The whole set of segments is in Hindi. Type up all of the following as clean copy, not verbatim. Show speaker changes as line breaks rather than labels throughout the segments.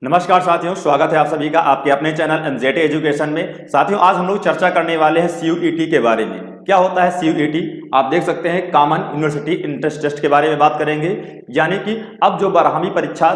नमस्कार साथियों, स्वागत है आप सभी का आपके अपने चैनल एमजेड एजुकेशन में। साथियों, आज हम लोग चर्चा करने वाले हैं सीयूईटी के बारे में। क्या होता है सीयूईटी? आप देख सकते हैं, कॉमन यूनिवर्सिटी एंट्रेंस टेस्ट के बारे में बात करेंगे। यानी कि अब जो 12वीं परीक्षा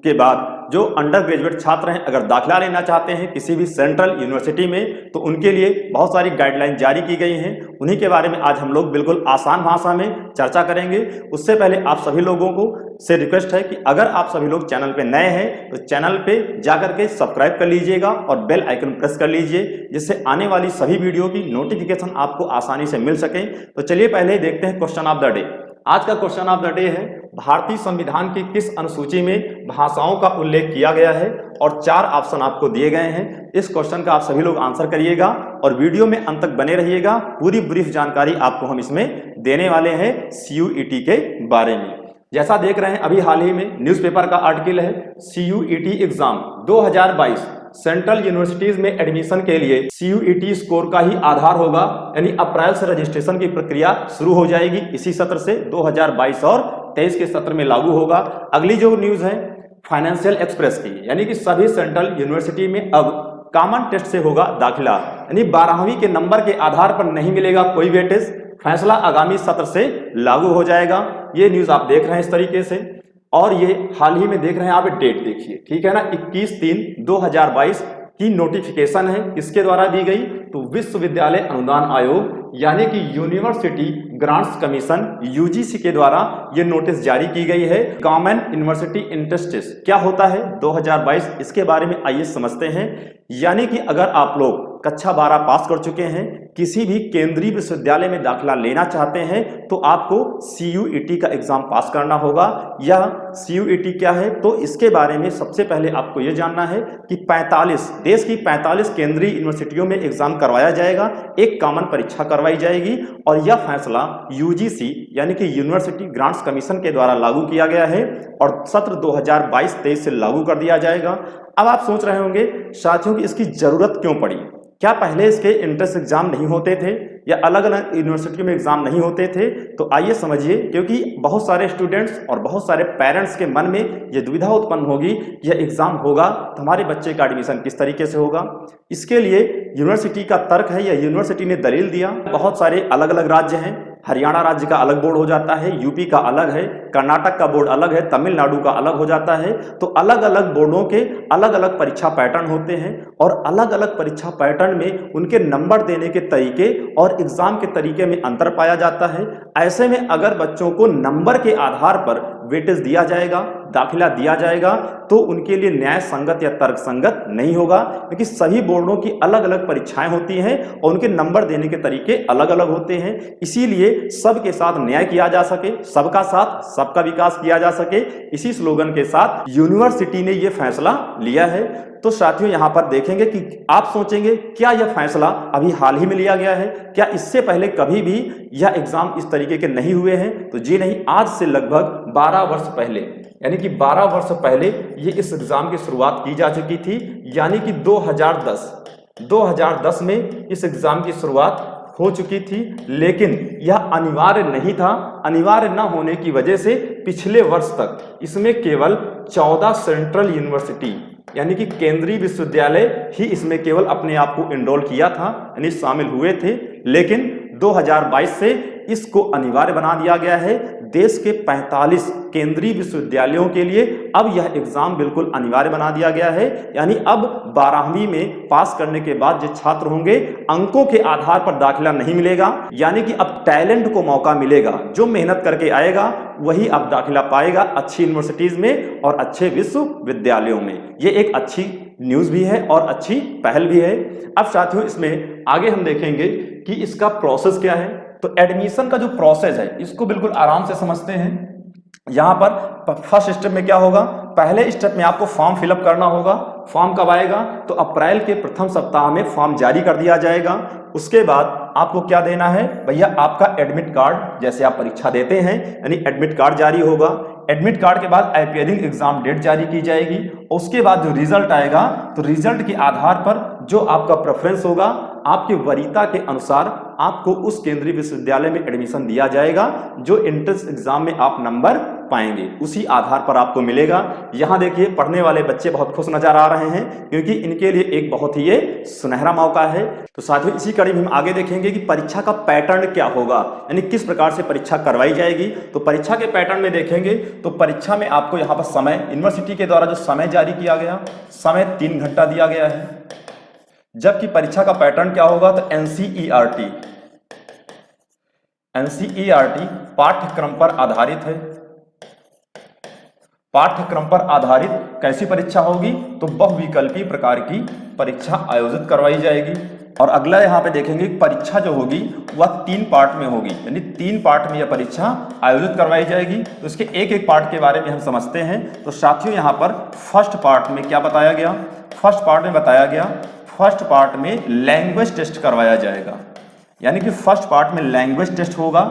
के बाद जो अंडर ग्रेजुएट छात्र हैं, अगर दाखिला लेना चाहते हैं किसी भी सेंट्रल यूनिवर्सिटी में, तो उनके लिए बहुत सारी गाइडलाइन जारी की गई हैं। उन्हीं के बारे में आज हम लोग बिल्कुल आसान भाषा में चर्चा करेंगे। उससे पहले आप सभी लोगों को से रिक्वेस्ट है कि अगर आप सभी लोग चैनल पे नए हैं तो चैनल पे जाकर के सब्सक्राइब कर लीजिएगा और बेल आइकन प्रेस कर लीजिए, जिससे आने वाली सभी वीडियो की नोटिफिकेशन आपको आसानी से मिल सके। तो चलिए पहले देखते हैं क्वेश्चन ऑफ द डे। आज का क्वेश्चन ऑफ द डे है, भारतीय संविधान की किस अनुसूची में भाषाओं का उल्लेख किया गया है? और 4 ऑप्शन आपको दिए गए हैं। इस क्वेश्चन का आप सभी लोग आंसर करिएगा और वीडियो में अंत तक बने रहिएगा। पूरी ब्रीफ जानकारी आपको हम इसमें देने वाले हैं सीयूईटी के बारे में। जैसा देख रहे हैं, अभी हाल ही में न्यूज़पेपर का आर्टिकल है, सीयूईटी एग्जाम 2022 सेंट्रल यूनिवर्सिटीज में एडमिशन के लिए सीयूईटी स्कोर का ही आधार होगा। यानी अप्रैल से रजिस्ट्रेशन की प्रक्रिया शुरू हो जाएगी। इसी सत्र से 2022 और 23 के सत्र में लागू होगा। अगली जो न्यूज है फाइनेंशियल एक्सप्रेस की, यानी कि सभी सेंट्रल यूनिवर्सिटी में अब कॉमन टेस्ट से होगा दाखिला। यानी 12वीं के नंबर के आधार पर नहीं मिलेगा कोई वेटेज। फैसला आगामी सत्र से लागू हो जाएगा। ये न्यूज आप देख रहे हैं इस तरीके से। और ये हाल ही में देख रहे हैं आप, डेट देखिए, ठीक है ना, 21/3/2022 की नोटिफिकेशन है। किसके द्वारा दी गई? तो विश्वविद्यालय अनुदान आयोग यानी कि यूनिवर्सिटी ग्रांट्स कमीशन यूजीसी के द्वारा ये नोटिस जारी की गई है। कॉमन यूनिवर्सिटी एंट्रेंस टेस्ट क्या होता है 2022, इसके बारे में आइए समझते हैं। यानी कि अगर आप लोग कक्षा 12 पास कर चुके हैं, किसी भी केंद्रीय विश्वविद्यालय में दाखिला लेना चाहते हैं, तो आपको सीयूईटी का एग्जाम पास करना होगा। यह सीयूईटी क्या है, तो इसके बारे में सबसे पहले आपको यह जानना है कि 45 देश की 45 केंद्रीय यूनिवर्सिटियों में एग्जाम करवाया जाएगा। एक कॉमन परीक्षा करवाई जाएगी और यह फैसला यूजीसी यानी कि यूनिवर्सिटी ग्रांट्स कमीशन के द्वारा लागू किया गया है और सत्र 2022-23 से लागू कर दिया जाएगा। अब आप सोच रहे होंगे साथियों कि इसकी जरूरत क्यों पड़ी? क्या पहले इसके एंट्रेंस एग्जाम नहीं होते थे या अलग अलग यूनिवर्सिटियों में एग्जाम नहीं होते थे? तो आइए समझिए, क्योंकि बहुत सारे स्टूडेंट्स और बहुत सारे पेरेंट्स के मन में यह दुविधा उत्पन्न होगी, यह एग्जाम होगा तो हमारे बच्चे का एडमिशन किस तरीके से होगा। इसके लिए यूनिवर्सिटी का तर्क है, या यूनिवर्सिटी ने दलील दिया, बहुत सारे अलग अलग राज्य हैं। हरियाणा राज्य का अलग बोर्ड हो जाता है, यूपी का अलग है, कर्नाटक का बोर्ड अलग है, तमिलनाडु का अलग हो जाता है। तो अलग अलग बोर्डों के अलग अलग परीक्षा पैटर्न होते हैं और अलग अलग परीक्षा पैटर्न में उनके नंबर देने के तरीके और एग्जाम के तरीके में अंतर पाया जाता है। ऐसे में अगर बच्चों को नंबर के आधार पर वेटेज दिया जाएगा, दाखिला दिया जाएगा, तो उनके लिए न्याय संगत या तर्क संगत नहीं होगा, क्योंकि सभी बोर्डों की अलग अलग परीक्षाएं होती हैं और उनके नंबर देने के तरीके अलग अलग होते हैं। इसीलिए सबके साथ न्याय किया जा सके, सबका साथ सबका विकास किया जा सके, इसी स्लोगन के साथ यूनिवर्सिटी ने यह फैसला लिया है। तो साथियों, यहां पर देखेंगे कि आप सोचेंगे क्या यह फैसला अभी हाल ही में लिया गया है? क्या इससे पहले कभी भी यह एग्जाम इस तरीके के नहीं हुए हैं? तो जी नहीं, आज से लगभग 12 वर्ष पहले, यानी कि 12 वर्ष पहले ये इस एग्जाम की शुरुआत की जा चुकी थी। यानी कि 2010 में इस एग्जाम की शुरुआत हो चुकी थी, लेकिन यह अनिवार्य नहीं था। अनिवार्य न होने की वजह से पिछले वर्ष तक इसमें केवल 14 सेंट्रल यूनिवर्सिटी यानी कि केंद्रीय विश्वविद्यालय ही इसमें केवल अपने आप को एनरोल किया था, यानी शामिल हुए थे। लेकिन 2022 से इसको अनिवार्य बना दिया गया है। देश के 45 केंद्रीय विश्वविद्यालयों के लिए अब यह एग्जाम बिल्कुल अनिवार्य बना दिया गया है। यानी अब 12वीं में पास करने के बाद जो छात्र होंगे, अंकों के आधार पर दाखिला नहीं मिलेगा, यानी कि अब टैलेंट को मौका मिलेगा। जो मेहनत करके आएगा वही अब दाखिला पाएगा अच्छी यूनिवर्सिटीज में और अच्छे विश्वविद्यालयों में। ये एक अच्छी न्यूज भी है और अच्छी पहल भी है। अब साथियों, इसमें आगे हम देखेंगे कि इसका प्रोसेस क्या है। तो एडमिशन का जो प्रोसेस है इसको बिल्कुल आराम से समझते हैं। यहां पर फर्स्ट स्टेप में क्या होगा? पहले स्टेप में आपको फॉर्म फिलअप करना होगा। फॉर्म कब आएगा? तो अप्रैल के प्रथम सप्ताह में फॉर्म जारी कर दिया जाएगा। उसके बाद आपको क्या देना है भैया? आपका एडमिट कार्ड, जैसे आप परीक्षा देते हैं, यानी एडमिट कार्ड जारी होगा। एडमिट कार्ड के बाद अपीयरिंग एग्जाम डेट जारी की जाएगी। उसके बाद जो रिजल्ट आएगा, तो रिजल्ट के आधार पर जो आपका प्रेफरेंस होगा, आपकी वरीयता के अनुसार आपको उस केंद्रीय विश्वविद्यालय में एडमिशन दिया जाएगा जो एंट्रेंस एग्जाम में आप नंबर पाएंगे, उसी आधार पर आपको मिलेगा। यहां देखिए पढ़ने वाले बच्चे बहुत खुश नजर आ रहे हैं क्योंकि इनके लिए एक बहुत ही ये सुनहरा मौका है। तो साथियों इसी कड़ी में हम आगे देखेंगे कि परीक्षा का पैटर्न क्या होगा, यानी किस प्रकार से परीक्षा करवाई जाएगी। तो परीक्षा के पैटर्न में देखेंगे तो परीक्षा में आपको यहाँ पर समय, यूनिवर्सिटी के द्वारा जो समय जारी किया गया, समय 3 घंटा दिया गया है। जबकि परीक्षा का पैटर्न क्या होगा, तो एनसीईआरटी पाठ्यक्रम पर आधारित है। पाठ्यक्रम पर आधारित कैसी परीक्षा होगी, तो बहुविकल्पीय प्रकार की परीक्षा आयोजित करवाई जाएगी। और अगला यहाँ पे देखेंगे परीक्षा जो होगी वह 3 पार्ट में होगी, यानी 3 पार्ट में यह परीक्षा आयोजित करवाई जाएगी। तो इसके एक एक पार्ट के बारे में हम समझते हैं। तो साथियों यहाँ पर फर्स्ट पार्ट में क्या बताया गया, फर्स्ट पार्ट में लैंग्वेज टेस्ट करवाया जाएगा, यानी कि फर्स्ट पार्ट में लैंग्वेज टेस्ट होगा।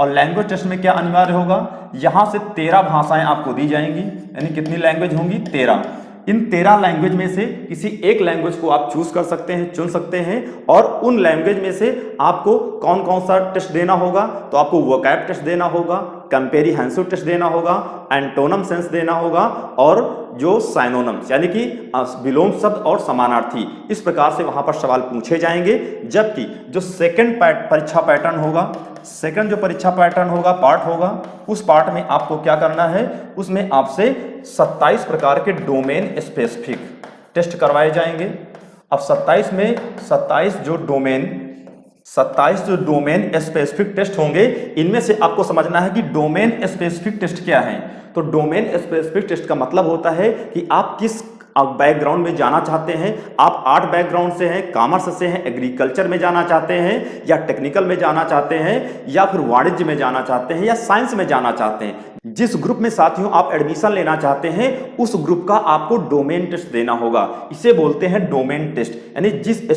और लैंग्वेज टेस्ट में क्या अनिवार्य होगा, यहां से 13 भाषाएं आपको दी जाएंगी, यानी कितनी लैंग्वेज होंगी, 13। इन 13 लैंग्वेज में से किसी एक लैंग्वेज को आप चूज कर सकते हैं, चुन सकते हैं। और उन लैंग्वेज में से आपको कौन कौन सा टेस्ट देना होगा, तो आपको वोकैब टेस्ट देना होगा, कंपेरिहेंसिव टेस्ट देना होगा, एंटोनम सेंस देना होगा, और जो साइनोनम्स यानी कि विलोम शब्द और समानार्थी, इस प्रकार से वहां पर सवाल पूछे जाएंगे। जबकि जो सेकंड परीक्षा पैटर्न होगा, सेकंड जो परीक्षा पैटर्न होगा, पार्ट होगा, उस पार्ट में आपको क्या करना है, उसमें आपसे 27 प्रकार के डोमेन स्पेसिफिक टेस्ट करवाए जाएंगे। अब 27 जो डोमेन स्पेसिफिक टेस्ट होंगे, इनमें से आपको समझना है कि डोमेन स्पेसिफिक टेस्ट क्या है। तो डोमेन स्पेसिफिक टेस्ट का मतलब होता है कि आप किस बैकग्राउंड में जाना चाहते हैं। आप आर्ट बैकग्राउंड से हैं, कॉमर्स से हैं, एग्रीकल्चर में जाना चाहते हैं, या टेक्निकल में जाना चाहते हैं, या फिर वाणिज्य में जाना चाहते हैं, या साइंस में जाना चाहते हैं। जिस ग्रुप में साथियों आप एडमिशन लेना चाहते हैं, उस ग्रुप का आपको डोमेन टेस्ट देना होगा। इसे बोलते हैं डोमेन टेस्ट, यानी जिस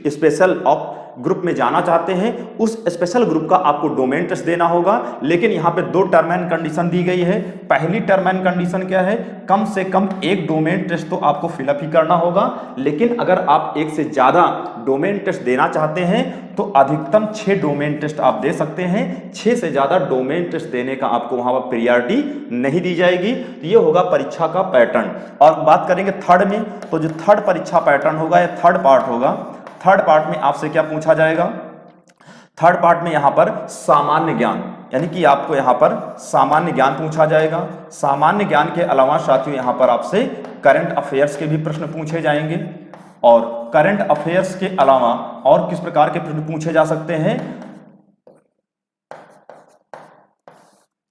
स्पेशल ऑफ ग्रुप में जाना चाहते हैं, उस स्पेशल ग्रुप का आपको डोमेन टेस्ट देना होगा। लेकिन यहाँ पे 2 टर्म एंड कंडीशन दी गई है। पहली टर्म एंड कंडीशन क्या है, कम से कम 1 डोमेन टेस्ट तो आपको फिलअप ही करना होगा। लेकिन अगर आप 1 से ज्यादा डोमेन टेस्ट देना चाहते हैं तो अधिकतम 6 डोमेन टेस्ट आप दे सकते हैं। 6 से ज्यादा डोमेन टेस्ट देने का आपको वहां पर प्रायोरिटी नहीं दी जाएगी। तो ये होगा परीक्षा का पैटर्न। और बात करेंगे थर्ड में, तो जो थर्ड परीक्षा पैटर्न होगा या थर्ड पार्ट होगा, थर्ड पार्ट में आपसे क्या पूछा जाएगा, थर्ड पार्ट में यहां पर सामान्य ज्ञान, यानी कि आपको यहां पर सामान्य ज्ञान पूछा जाएगा। सामान्य ज्ञान के अलावा साथियों यहां पर आपसे करंट अफेयर्स के भी प्रश्न पूछे जाएंगे। और करंट अफेयर्स के अलावा और किस प्रकार के प्रश्न पूछे जा सकते हैं,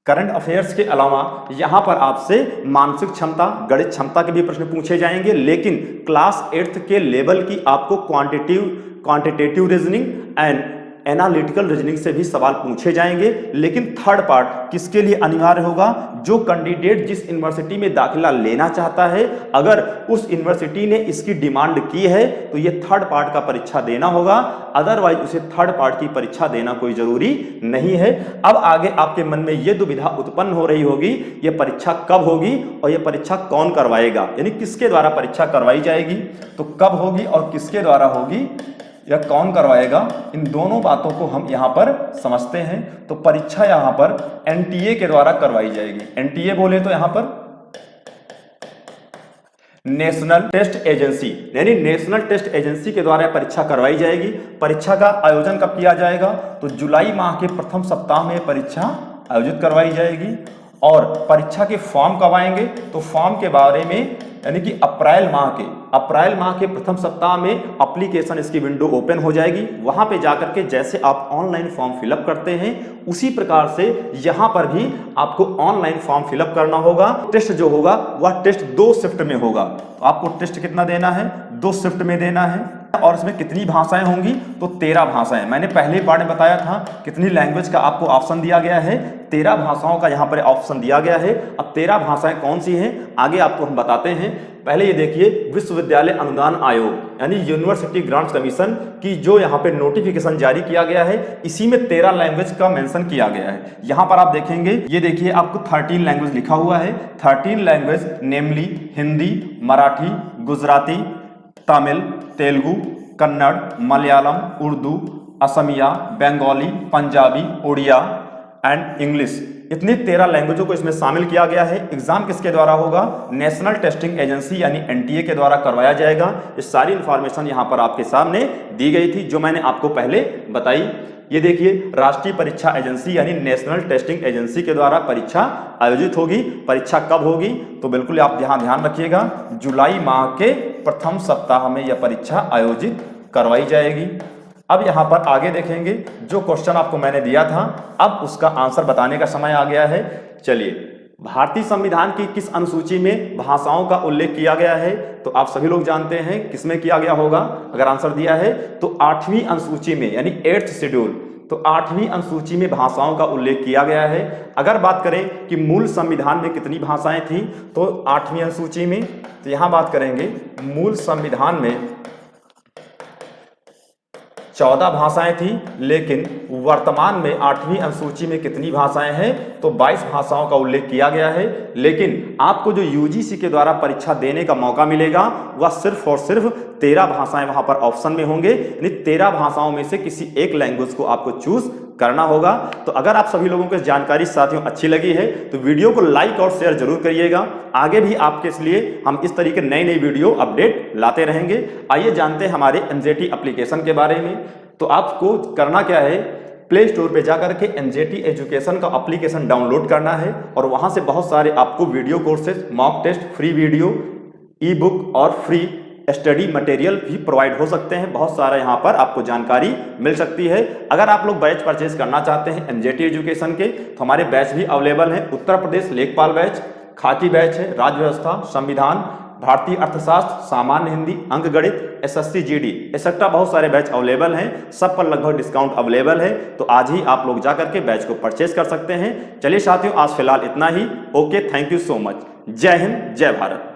करंट अफेयर्स के अलावा यहां पर आपसे मानसिक क्षमता, गणित क्षमता के भी प्रश्न पूछे जाएंगे। लेकिन क्लास 8th के लेवल की आपको quantitative reasoning and analytical reasoning से भी सवाल पूछे जाएंगे। लेकिन थर्ड पार्ट किसके लिए अनिवार्य होगा, जो कैंडिडेट जिस यूनिवर्सिटी में दाखिला लेना चाहता है, अगर उस यूनिवर्सिटी ने इसकी डिमांड की है तो ये थर्ड पार्ट का परीक्षा देना होगा। अदरवाइज उसे थर्ड पार्ट की परीक्षा देना कोई जरूरी नहीं है। अब आगे आपके मन में यह दुविधा उत्पन्न हो रही होगी, यह परीक्षा कब होगी और यह परीक्षा कौन करवाएगा, यानी किसके द्वारा परीक्षा करवाई जाएगी। तो कब होगी और किसके द्वारा होगी या कौन करवाएगा, इन दोनों बातों को हम यहां पर समझते हैं। तो परीक्षा यहां पर एनटीए के द्वारा करवाई जाएगी। एनटीए बोले तो यहां पर नेशनल टेस्ट एजेंसी, यानी नेशनल टेस्ट एजेंसी के द्वारा परीक्षा करवाई जाएगी। परीक्षा का आयोजन कब किया जाएगा, तो जुलाई माह के प्रथम सप्ताह में परीक्षा आयोजित करवाई जाएगी। और परीक्षा के फॉर्म कब आएंगे, तो फॉर्म के बारे में यानी कि अप्रैल माह के प्रथम सप्ताह में एप्लीकेशन इसकी विंडो ओपन हो जाएगी। वहां पे जाकर के जैसे आप ऑनलाइन फॉर्म फिलअप करते हैं, उसी प्रकार से यहां पर भी आपको ऑनलाइन फॉर्म फिलअप करना होगा। टेस्ट जो होगा वह टेस्ट 2 शिफ्ट में होगा। तो आपको टेस्ट कितना देना है, 2 शिफ्ट में देना है। और इसमें कितनी भाषाएं होंगी, तो 13 भाषाएं। मैंने पहले पार्ट में बताया था कितनी लैंग्वेज का आपको ऑप्शन दिया गया है, 13 भाषाओं का यहाँ पर ऑप्शन दिया गया है। अब 13 भाषाएं कौन सी हैं आगे आपको हम बताते हैं। पहले ये देखिए, विश्वविद्यालय अनुदान आयोग यानी यूनिवर्सिटी ग्रांट्स कमीशन की जो यहाँ पे नोटिफिकेशन जारी किया गया है, इसी में 13 लैंग्वेज का मेंशन किया गया है। यहाँ पर आप देखेंगे, ये देखिए आपको 13 लैंग्वेज लिखा हुआ है। 13 language namely Hindi, Marathi, Gujarati, Tamil, Telugu, Kannada, Malayalam, Urdu, Asamiya, Bangali, Punjabi, Oriya and English, इतने 13 लैंग्वेजों को इसमें शामिल किया गया है। एग्जाम किसके द्वारा होगा? नेशनल टेस्टिंग एजेंसी यानी एनटीए के द्वारा करवाया जाएगा। ये सारी इंफॉर्मेशन यहां पर आपके सामने दी गई थी जो मैंने आपको पहले बताई। ये देखिए, राष्ट्रीय परीक्षा एजेंसी यानी नेशनल टेस्टिंग एजेंसी के द्वारा परीक्षा आयोजित होगी। परीक्षा कब होगी? तो बिल्कुल आप यहां ध्यान रखिएगा, जुलाई माह के प्रथम सप्ताह में यह परीक्षा आयोजित करवाई जाएगी। अब यहां पर आगे देखेंगे, जो क्वेश्चन आपको मैंने दिया था अब उसका आंसर बताने का समय आ गया है। चलिए, भारतीय संविधान की किस अनुसूची में भाषाओं का उल्लेख किया गया है? तो आप सभी लोग जानते हैं किसमें किया गया होगा। अगर आंसर दिया है तो 8वीं अनुसूची में यानी 8th शेड्यूल, तो 8वीं अनुसूची में भाषाओं का उल्लेख किया गया है। अगर बात करें कि मूल संविधान में कितनी भाषाएं थी तो 8वीं अनुसूची में, तो यहां बात करेंगे मूल संविधान में 14 भाषाएं थी, लेकिन वर्तमान में 8वीं अनुसूची में कितनी भाषाएं हैं? तो 22 भाषाओं का उल्लेख किया गया है। लेकिन आपको जो यूजीसी के द्वारा परीक्षा देने का मौका मिलेगा वह सिर्फ और सिर्फ 13 भाषाएं वहां पर ऑप्शन में होंगे, यानी 13 भाषाओं में से किसी एक लैंग्वेज को आपको चूज करना होगा। तो अगर आप सभी लोगों को जानकारी साथियों अच्छी लगी है तो वीडियो को लाइक और शेयर जरूर करिएगा। आगे भी आपके लिए हम इस तरीके नई नई वीडियो अपडेट लाते रहेंगे। आइए जानते हैं हमारे एनजेटी एप्लीकेशन के बारे में। तो आपको करना क्या है, प्ले स्टोर पे जाकर के एनजेटी एजुकेशन का एप्लीकेशन डाउनलोड करना है और वहां से बहुत सारे आपको video courses, mock test, free video, e book और फ्री स्टडी मटेरियल भी प्रोवाइड हो सकते हैं। बहुत सारा यहाँ पर आपको जानकारी मिल सकती है। अगर आप लोग बैच परचेज करना चाहते हैं एनजेटी एजुकेशन के तो हमारे बैच भी अवेलेबल हैं। उत्तर प्रदेश लेखपाल बैच, खाकी बैच है, राज्य व्यवस्था, संविधान, भारतीय अर्थशास्त्र, सामान्य हिंदी, अंक गणित, एसएससी जीडी एक्सेट्रा बहुत सारे बैच अवेलेबल हैं। सब पर लगभग डिस्काउंट अवेलेबल है, तो आज ही आप लोग जाकर के बैच को परचेज कर सकते हैं। चलिए साथियों, आज फिलहाल इतना ही। Okay, thank you so much. जय हिंद, जय भारत।